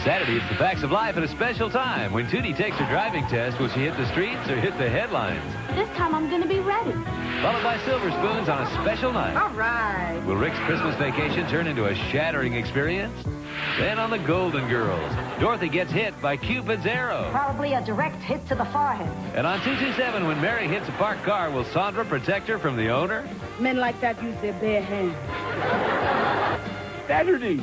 Saturday, it's the facts of life at a special time. When Tootie takes her driving test, will she hit the streets or hit the headlines? This time I'm going to be ready. Followed by Silver Spoons on a special night. All right. Will Rick's Christmas vacation turn into a shattering experience? Then on the Golden Girls, Dorothy gets hit by Cupid's arrow. Probably a direct hit to the forehead. And on 227, when Mary hits a parked car, will Sandra protect her from the owner? Men like that use their bare hands. Saturday.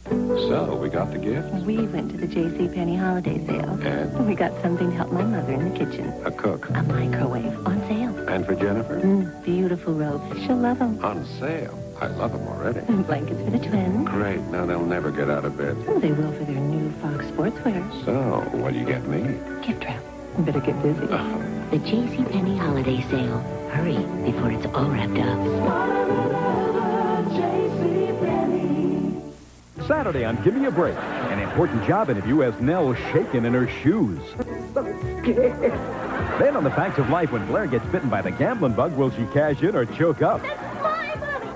So, we got the gift? We went to the JCPenney holiday sale. And? We got something to help my mother in the kitchen. A cook. A microwave on sale. And for Jennifer? Beautiful robes. She'll love them. On sale. I love them already. Blankets for the twins. Great. Now they'll never get out of bed. Oh, they will for their new Fox sportswear. So, what do you get me? Gift wrap. Better get busy. The JCPenney holiday sale. Hurry before it's all wrapped up. Saturday on Give Me a Break. An important job interview has Nell shaken in her shoes. So scared. Then on the Facts of Life, when Blair gets bitten by the gambling bug, will she cash in or choke up? That's my money.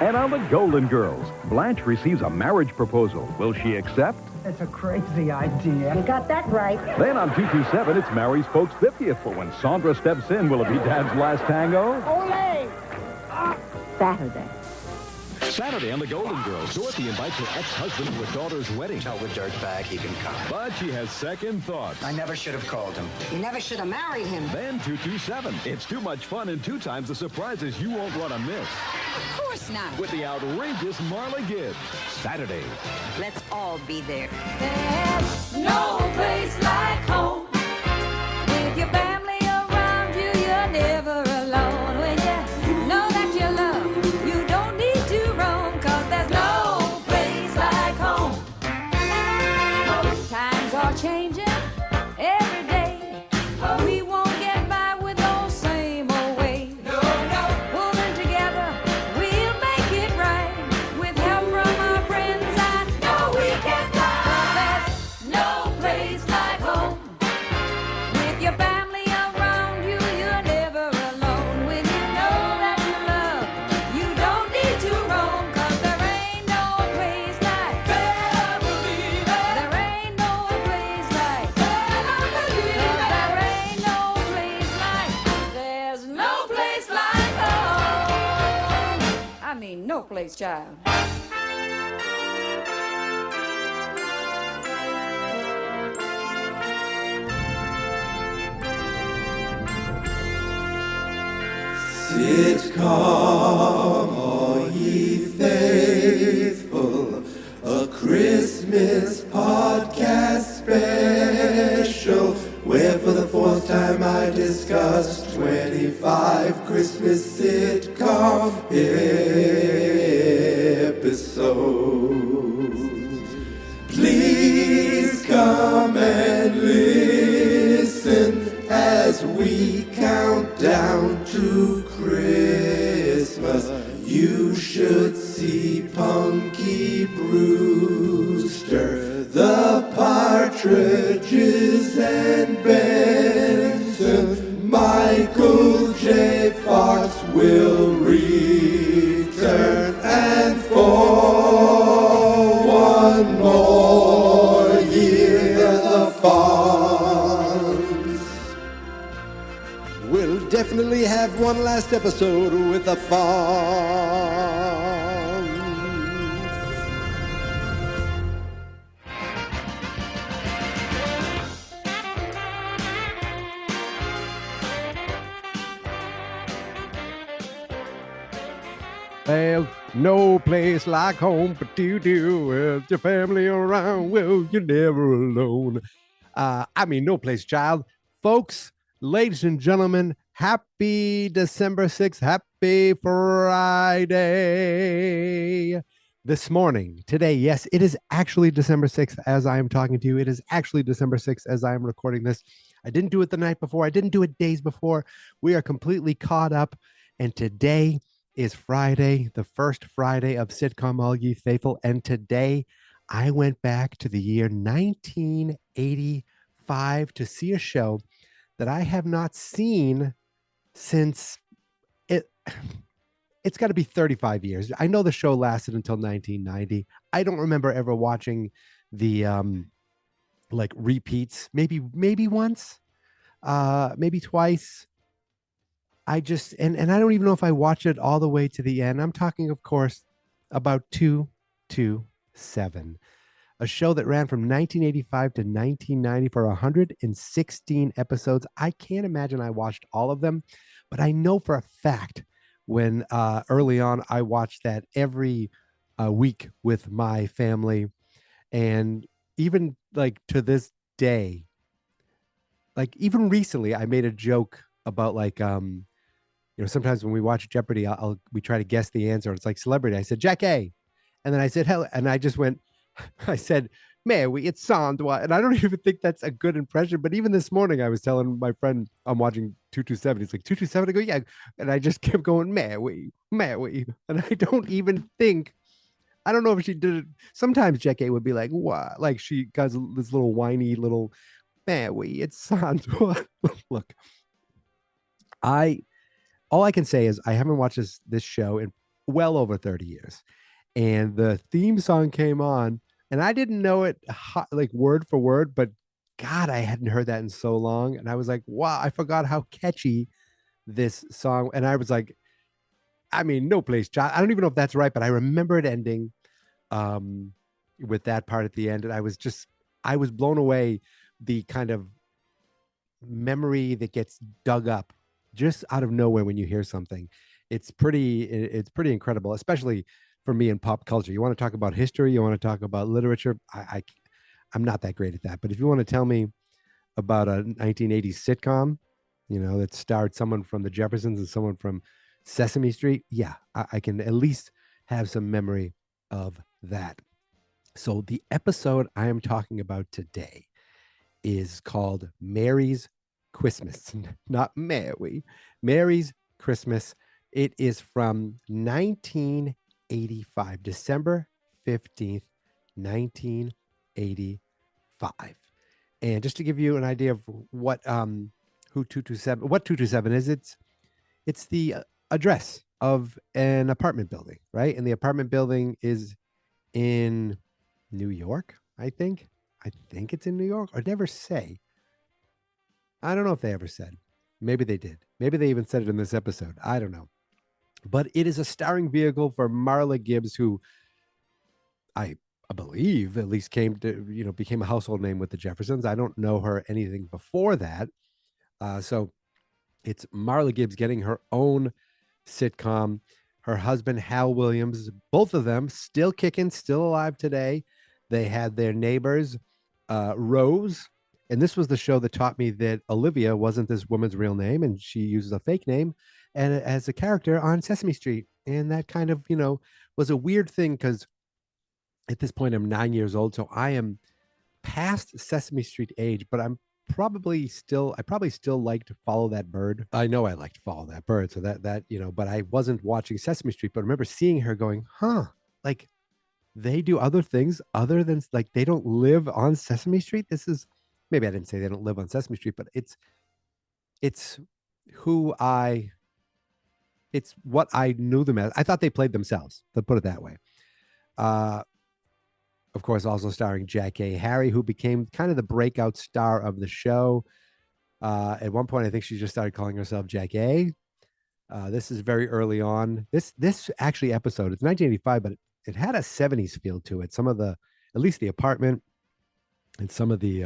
And on the Golden Girls, Blanche receives a marriage proposal. Will she accept? That's a crazy idea. You got that right. Then on 227, it's Mary's folks' 50th. For when Sandra steps in, will it be Dad's last tango? Olé! Saturday. Saturday on the Golden Girls, Dorothy invites her ex-husband to her daughter's wedding. Tell the dirtbag he can come. But she has second thoughts. I never should have called him. You never should have married him. Then 227. It's too much fun and 2 times the surprises you won't want to miss. Of course not. With the outrageous Marla Gibbs. Saturday. Let's all be there. There's no place like home. With your family around you, you're never alone. When you know that you're loved, you don't need to roam, 'cause there's no place like home. Times are changing every day. We won't get by with those same old ways. No, no. Pulling together, we'll make it right. With help from our friends, I know we can fly. There's no place like home. With your family around you, you're never alone. When you know that you love, you don't need to roam, 'cause there ain't no place like family. There ain't no place like family. 'Cause there ain't no place like, there's no place like home. I mean, no place, child. Sitcom, all ye faithful, a Christmas podcast special, where for the 4th time I discuss 25 Christmas sitcom episodes. Please come and listen as we count down to Christmas. You should see Punky Brewster, the Partridges and Benson. Michael J. Fox will return, and for one more year the Fonz will definitely have one last episode with the Fonz. There's no place like home, but do with your family around. Well, you're never alone. No place, child. Folks, ladies and gentlemen, happy December 6th. Happy Friday. This morning, today, yes, it is actually December 6th as I am talking to you. It is actually December 6th as I am recording this. I didn't do it the night before. I didn't do it days before. We are completely caught up. And today is Friday, the first Friday of Sitcom, all ye faithful. And today I went back to the year 1985 to see a show that I have not seen since it. it's got to be 35 years. I know the show lasted until 1990. I don't remember ever watching the like repeats, maybe once, maybe twice. I just and I don't even know if I watched it all the way to the end. I'm talking, of course, about 227, a show that ran from 1985 to 1990 for 116 episodes. I can't imagine I watched all of them, but I know for a fact when early on I watched that every week with my family, and even like to this day, like even recently, I made a joke about like sometimes when we watch Jeopardy, we try to guess the answer. It's like celebrity. I said Jack A, and then I said hello, and I just went, I said, Mary, it's Sandra. And I don't even think that's a good impression. But even this morning, I was telling my friend I'm watching 227. He's like, 227? I go, yeah. And I just kept going, Mary. And I don't even think, I don't know if she did it. Sometimes Jack A would be like, what? Like she does this little whiny little, Mary, it's Sandra. Look, all I can say is I haven't watched this show in well over 30 years. And the theme song came on, and I didn't know it like word for word, but God, I hadn't heard that in so long. And I was like, wow, I forgot how catchy this song. And I was like, I mean, no place, John. I don't even know if that's right, but I remember it ending with that part at the end. And I was blown away, the kind of memory that gets dug up just out of nowhere when you hear something. It's pretty incredible, especially for me in pop culture. You want to talk about history, you want to talk about literature. I'm not that great at that. But if you want to tell me about a 1980s sitcom, that starred someone from the Jeffersons and someone from Sesame Street, yeah, I can at least have some memory of that. So the episode I am talking about today is called Mary's Christmas, not Mary. Mary's Christmas. It is from 1985, December 15th, 1985. And just to give you an idea of what 227 is, it's the address of an apartment building, right? And the apartment building is in New York, I think. I think it's in New York, or never say. I don't know if they ever said. Maybe they did. Maybe they even said it in this episode. I don't know. But it is a starring vehicle for Marla Gibbs, who I believe at least became a household name with the Jeffersons. I don't know her anything before that. So it's Marla Gibbs getting her own sitcom. Her husband, Hal Williams, both of them still kicking, still alive today. They had their neighbors, Rose. And this was the show that taught me that Olivia wasn't this woman's real name, and she uses a fake name and as a character on Sesame Street. And that kind of, was a weird thing because at this point I'm 9 years old. So I am past Sesame Street age, but I probably still like to follow that bird. I know I like to follow that bird. So that, but I wasn't watching Sesame Street, but I remember seeing her going, like they do other things other than like, they don't live on Sesame Street. This is, maybe I didn't say they don't live on Sesame Street, but it's what I knew them as. I thought they played themselves, to put it that way. Of course, also starring Jack A. Harry, who became kind of the breakout star of the show. At one point, I think she just started calling herself Jack A. This is very early on. This actually episode, it's 1985, but it had a 70s feel to it. Some of at least the apartment and some of the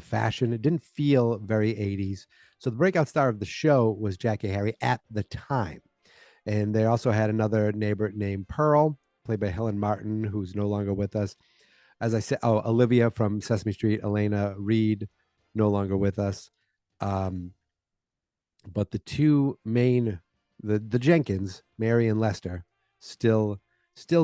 fashion, it didn't feel very 80s. So the breakout star of the show was Jack A. Harry at the time. And they also had another neighbor named Pearl, played by Helen Martin, who's no longer with us. As I said, Olivia from Sesame Street, Elena Reed, no longer with us. But the two main, the Jenkins, Mary and Lester, still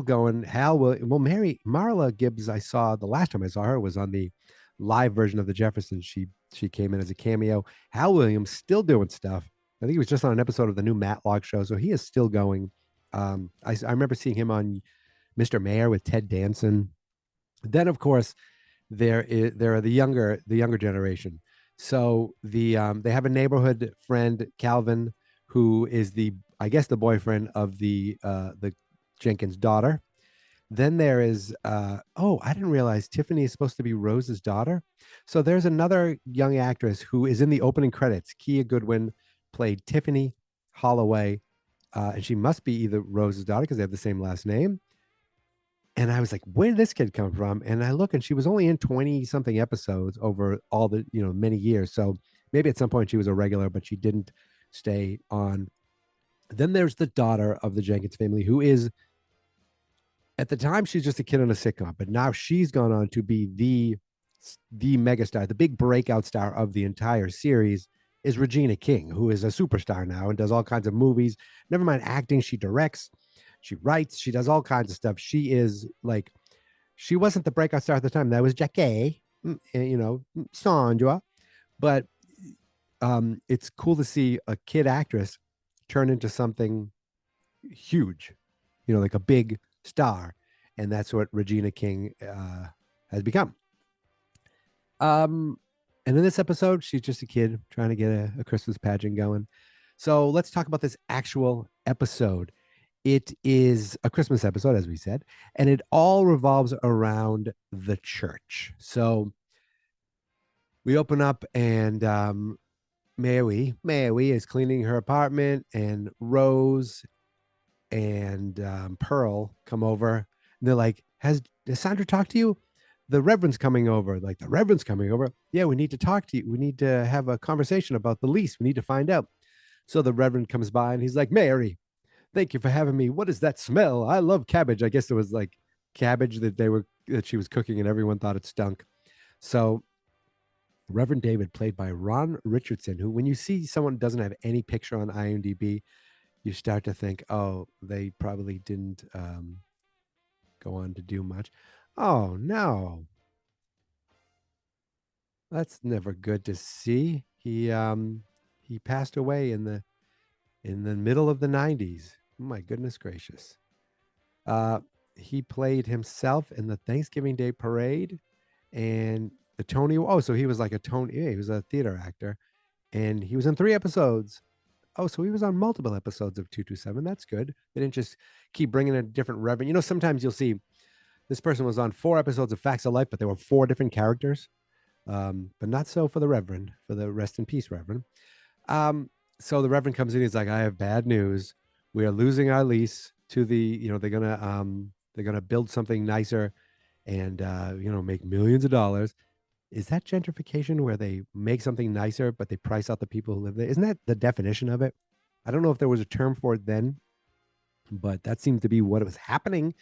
going. Marla Gibbs, I saw the last time I saw her was on the live version of the Jeffersons. She came in as a cameo. Hal Williams still doing stuff. I think he was just on an episode of the new Matlock show, so he is still going. I remember seeing him on Mr. Mayor with Ted Danson. Then, of course, there are the younger generation. So they have a neighborhood friend, Calvin, who is I guess, the boyfriend of the Jenkins daughter. Then there is oh, I didn't realize Tiffany is supposed to be Rose's daughter. So there's another young actress who is in the opening credits. Kia Goodwin played Tiffany Holloway, and she must be either Rose's daughter because they have the same last name. And I was like, where did this kid come from? And I look, and she was only in 20 something episodes over all the, many years. So maybe at some point she was a regular, but she didn't stay on. Then there's the daughter of the Jenkins family, who is, at the time, she's just a kid on a sitcom, but now she's gone on to be the megastar, the big breakout star of the entire series is Regina King, who is a superstar now and does all kinds of movies. Never mind acting, she directs, she writes, she does all kinds of stuff. She is like, she wasn't the breakout star at the time. That was Jackie, Sandra. But it's cool to see a kid actress turn into something huge, like a big star. And that's what Regina King has become. And in this episode, she's just a kid trying to get a Christmas pageant going. So let's talk about this actual episode. It is a Christmas episode, as we said, and it all revolves around the church. So we open up, and Mary is cleaning her apartment, and Rose and Pearl come over. And they're like, has Sandra talked to you? The Reverend's coming over. Like, the Reverend's coming over. Yeah, we need to talk to you. We need to have a conversation about the lease. We need to find out. So the Reverend comes by, and he's like, Mary, thank you for having me. What is that smell? I love cabbage. I guess it was like cabbage that she was cooking, and everyone thought it stunk. So Reverend David, played by Ron Richardson, who, when you see someone doesn't have any picture on IMDb, you start to think, oh, they probably didn't go on to do much. Oh no, that's never good to see. He passed away in the middle of the 90s. Oh, my goodness gracious. He played himself in the Thanksgiving Day Parade and the Tony. Oh, so he was like a Tony. Yeah, he was a theater actor, and he was in 3 episodes. Oh, so he was on multiple episodes of 227. That's good. They didn't just keep bringing a different Reverend. Sometimes you'll see this person was on 4 episodes of Facts of Life, but they were 4 different characters. But not so for the Reverend, for the rest in peace Reverend. So the Reverend comes in. He's like, I have bad news. We are losing our lease to the, they're gonna build something nicer and make millions of dollars. Is that gentrification, where they make something nicer, but they price out the people who live there? Isn't that the definition of it? I don't know if there was a term for it then, but that seemed to be what was happening.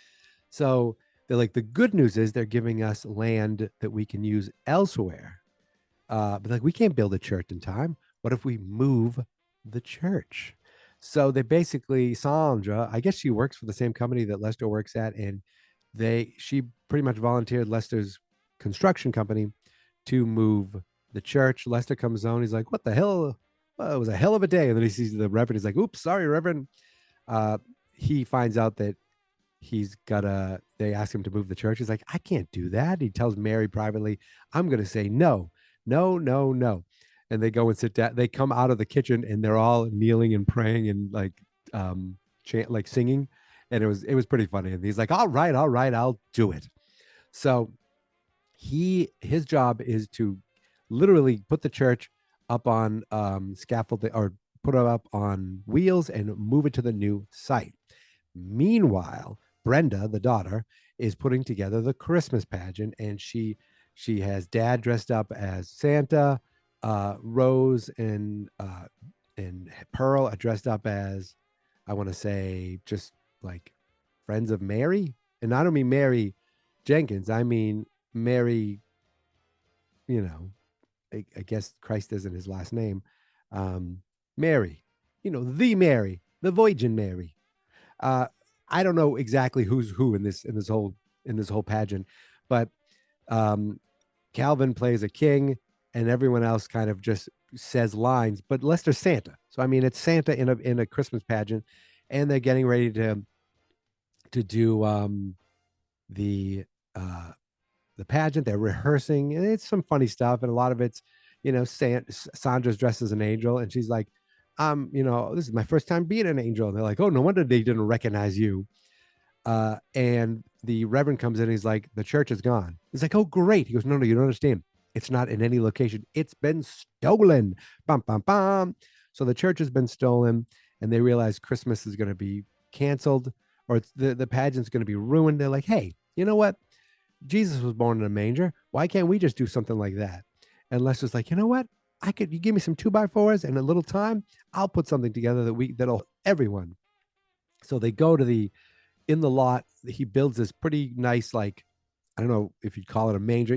So they're like, the good news is they're giving us land that we can use elsewhere. But like, we can't build a church in time. What if we move the church? So they basically, Sandra, I guess she works for the same company that Lester works at, and she pretty much volunteered Lester's construction company to move the church. Lester comes on. He's like, what the hell? Well, it was a hell of a day. And then he sees the Reverend. He's like, oops, sorry, Reverend. He finds out that they ask him to move the church. He's like, I can't do that. He tells Mary privately, I'm going to say no. And they go and sit down. They come out of the kitchen, and they're all kneeling and praying and like like singing. And it was pretty funny. And he's like, all right, I'll do it. So his job is to literally put the church up on scaffolding, or put it up on wheels and move it to the new site. Meanwhile, Brenda, the daughter, is putting together the Christmas pageant, and she has Dad dressed up as Santa, Rose and Pearl are dressed up as, I want to say, just like friends of Mary. And I don't mean Mary Jenkins. I mean Mary, I guess Christ isn't his last name. Mary, the Mary, the Virgin Mary. I don't know exactly who's who in this whole pageant, but Calvin plays a king, and everyone else kind of just says lines. But Lester's Santa, so I mean, it's Santa in a Christmas pageant, and they're getting ready to do the pageant. They're rehearsing, and it's some funny stuff, and a lot of it's Sandra's dressed as an angel, and she's like, this is my first time being an angel. And they're like, oh, no wonder they didn't recognize you. And the reverend comes in and he's like, the church is gone. He's like, oh, great. He goes, no, you don't understand. It's not in any location. It's been stolen. Bum, bum, bum. So the church has been stolen, and they realize Christmas is going to be canceled, or the pageant's going to be ruined. They're like, hey, you know what? Jesus was born in a manger. Why can't we just do something like that? And Lester's like, you know what? You give me some 2x4s and a little time, I'll put something together that'll everyone. So they go to in the lot. He builds this pretty nice, like, I don't know if you'd call it a manger.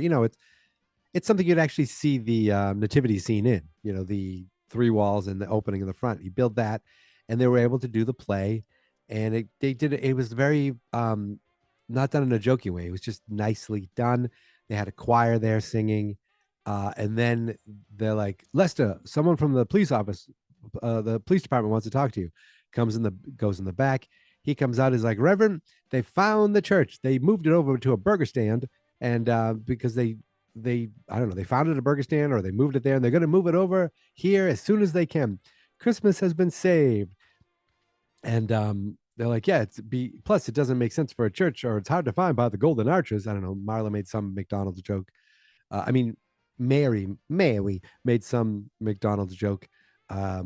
It's something you'd actually see the nativity scene in. The 3 walls and the opening in the front. He built that, and they were able to do the play, and it was very not done in a joking way. It was just nicely done. They had a choir there singing, and then they're like, Lester, someone from the police office, the police department wants to talk to you. Goes in the back. He comes out, is like, Reverend, they found the church. They moved it over to a burger stand, and because they I don't know, they found it at a burger stand, or they moved it there, and they're going to move it over here as soon as they can. Christmas has been saved. And they're like, yeah, plus it doesn't make sense for a church, or it's hard to find by the golden arches. I don't know. Marla made some McDonald's joke. Mary made some McDonald's joke. I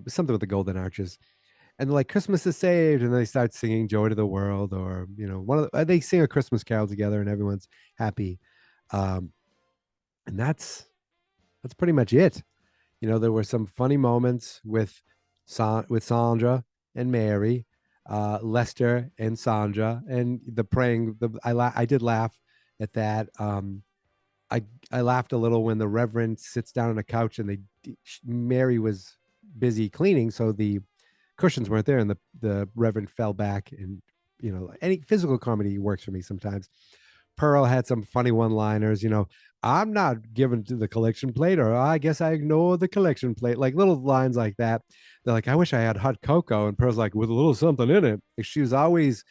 was something with the golden arches. And they're like, Christmas is saved, and they start singing "Joy to the World," or they sing a Christmas carol together, and everyone's happy. And that's pretty much it. There were some funny moments with Sandra and Mary, Lester and Sandra, and the praying. I did laugh at that. I laughed a little when the Reverend sits down on a couch, and Mary was busy cleaning, so the cushions weren't there, and the Reverend fell back. And any physical comedy works for me sometimes. Pearl had some funny one-liners. I'm not given to the collection plate, or I guess I ignore the collection plate. Like little lines like that. They're like, I wish I had hot cocoa, and Pearl's like, with a little something in it. She was always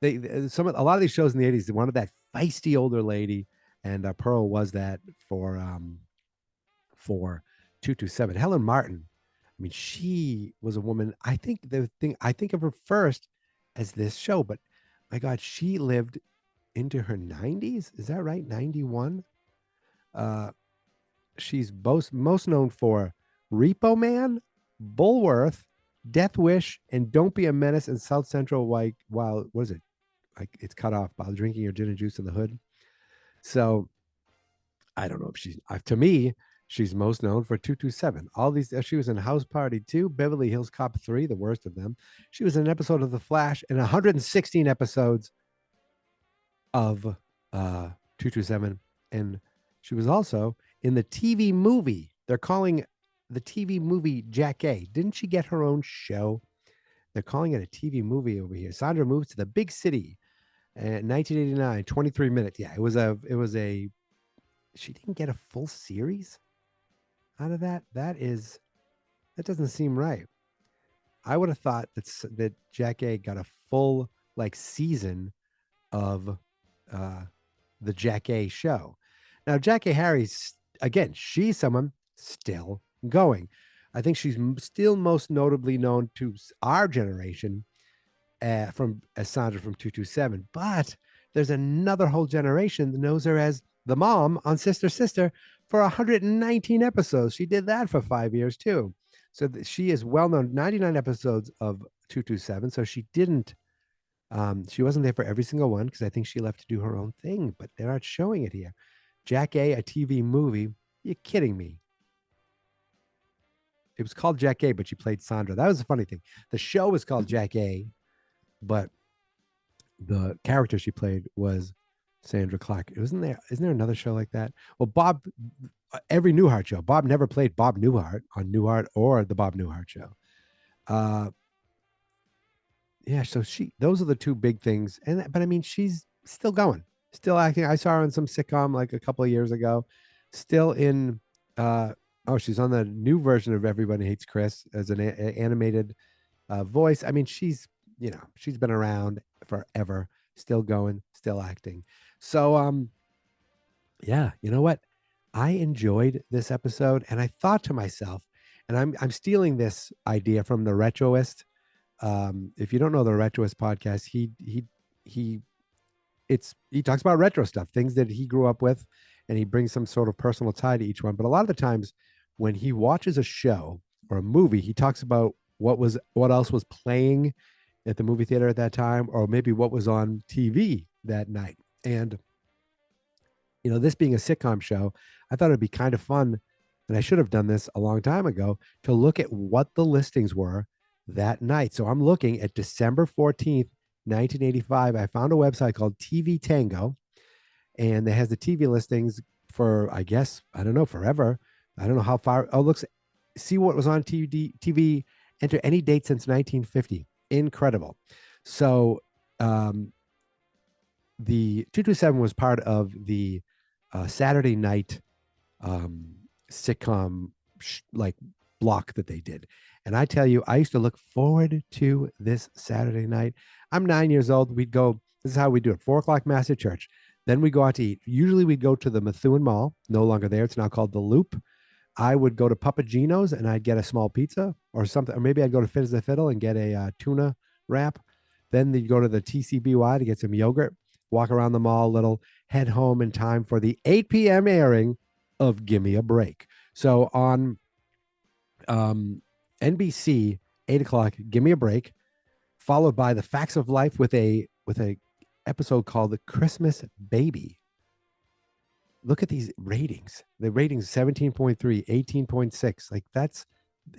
a lot of these shows in the 80s, they wanted that feisty older lady, and Pearl was that for 227. Helen Martin, I mean, she was a woman. I think I think of her first as this show, but my God, she lived into her 90s. Is that right? 91. She's most known for Repo Man, Bullworth, Death Wish, and Don't Be a Menace in South Central. While what is it? Like, it's cut off while drinking your gin and juice in the hood. So I don't know if she's to me. She's most known for 227. All these, she was in House Party 2, Beverly Hills Cop 3, the worst of them. She was in an episode of The Flash, and 116 episodes of 227. And she was also in the TV movie. They're calling the TV movie Jackie. Didn't she get her own show? They're calling it a TV movie over here. Sandra moves to the big city in 1989, 23 minutes. Yeah, it was a, she didn't get a full series out of that. That doesn't seem right. I would have thought that Jackie got a full season of the Jackie show. Now, Jackie Harry's, again, she's someone still going. I think she's still most notably known to our generation as Sandra from 227. But there's another whole generation that knows her as the mom on Sister Sister for 119 episodes. She did that for 5 years too. So she is well known. 99 episodes of 227. So she wasn't there for every single one, because I think she left to do her own thing, but they're not showing it here. Jackie, a TV movie. You're kidding me. It was called Jackie, but she played Sandra. That was the funny thing. The show was called Jackie, but the character she played was Sandra Clark. Isn't there another show like that? Well, Bob, every Newhart show, Bob never played Bob Newhart on Newhart or the Bob Newhart show. Yeah, so those are the two big things. But I mean, she's still going, still acting. I saw her on some sitcom like a couple of years ago, still in, she's on the new version of Everybody Hates Chris as an animated voice. I mean, she's been around forever, still going, still acting. So, yeah, you know what? I enjoyed this episode, and I thought to myself, And I'm stealing this idea from the Retroist. If you don't know the Retroist podcast, he talks about retro stuff, things that he grew up with, and he brings some sort of personal tie to each one. But a lot of the times when he watches a show or a movie, he talks about what else was playing at the movie theater at that time, or maybe what was on TV that night. And this being a sitcom show, I thought it'd be kind of fun, and I should have done this a long time ago, to look at what the listings were that night. So I'm looking at December 14th, 1985. I found a website called TV Tango, and it has the TV listings for, I guess, I don't know, forever. I don't know how far. Oh, see what was on TV, enter any date since 1950. Incredible. So the 227 was part of the Saturday night sitcom block that they did. And I tell you, I used to look forward to this Saturday night. I'm 9 years old. We'd go, this is how we do it, 4:00 Mass at church. Then we go out to eat. Usually we'd go to the Methuen Mall, no longer there. It's now called The Loop. I would go to Papagino's and I'd get a small pizza or something. Or maybe I'd go to Fizz the Fiddle and get a tuna wrap. Then you'd go to the TCBY to get some yogurt, walk around the mall a little, head home in time for the 8 p.m. airing of Gimme a Break. So on NBC, 8 o'clock, Gimme a Break, followed by The Facts of Life with a episode called The Christmas Baby. Look at these ratings. The ratings 17.3, 18.6. Like, that's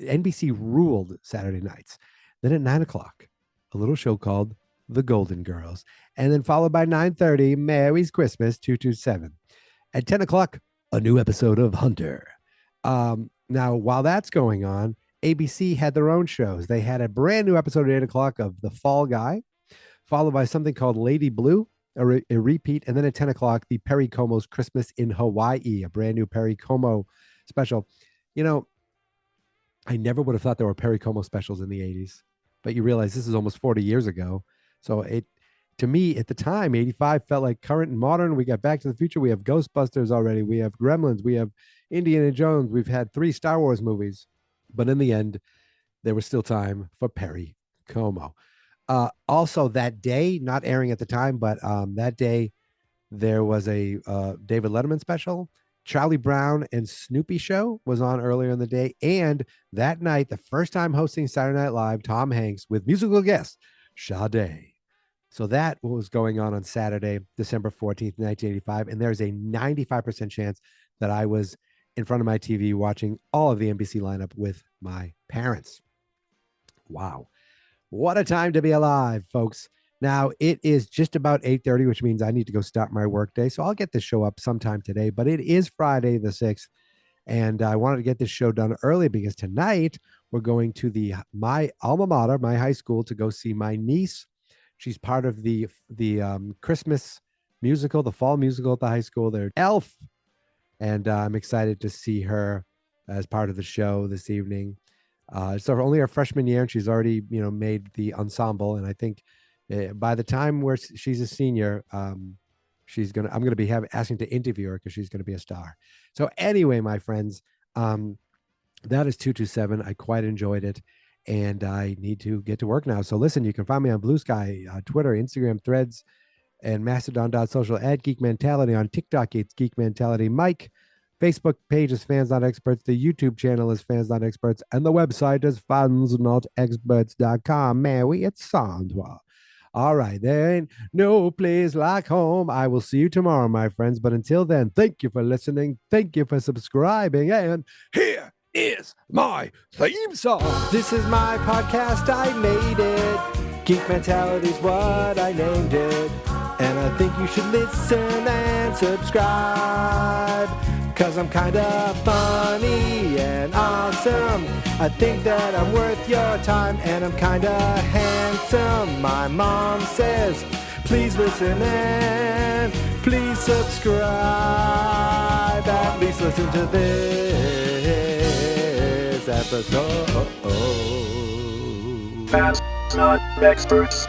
NBC ruled Saturday nights. Then at 9 o'clock, a little show called The Golden Girls. And then followed by 9:30, Mary's Christmas 227. At 10 o'clock, a new episode of Hunter. Now, while that's going on, ABC had their own shows. They had a brand new episode at 8 o'clock of The Fall Guy, followed by something called Lady Blue, a repeat. And then at 10 o'clock, the Perry Como's Christmas in Hawaii, a brand new Perry Como special. I never would have thought there were Perry Como specials in the 80s, but you realize this is almost 40 years ago. So to me, at the time, 85 felt like current and modern. We got Back to the Future. We have Ghostbusters already. We have Gremlins. We have Indiana Jones. We've had 3 Star Wars movies. But in the end, there was still time for Perry Como. Also that day, not airing at the time, but that day, there was a David Letterman special. Charlie Brown and Snoopy show was on earlier in the day. And that night, the first time hosting Saturday Night Live, Tom Hanks with musical guest Sade. So that was going on Saturday, December 14th, 1985. And there's a 95% chance that I was in front of my TV watching all of the NBC lineup with my parents. Wow. What a time to be alive, folks. Now, it is just about 8:30, which means I need to go start my workday. So I'll get this show up sometime today, but it is Friday the 6th. And I wanted to get this show done early because tonight we're going to my alma mater, my high school, to go see my niece. She's part of the Christmas musical, the fall musical at the high school. They're Elf. And I'm excited to see her as part of the show this evening. So only her freshman year, and she's already, made the ensemble. And I think by the time she's a senior, I'm going to be asking to interview her because she's going to be a star. So anyway, my friends, that is 227. I quite enjoyed it, and I need to get to work now. So listen, you can find me on Blue Sky, Twitter, Instagram, Threads, and Mastodon.social at Geek Mentality. On TikTok, it's Geek Mentality Mike. Facebook page is Fans Not Experts. The YouTube channel is Fans Not Experts. And the website is fansnotexperts.com. Mary, it's Sandra. All right, there ain't no place like home. I will see you tomorrow, my friends. But until then, thank you for listening. Thank you for subscribing. And here is my theme song. This is my podcast. I made it. Geek Mentality's what I named it. And I think you should listen and subscribe, 'cause I'm kinda funny and awesome. I think that I'm worth your time, and I'm kinda handsome. My mom says, please listen and please subscribe. At least listen to this episode. Fans Not Experts.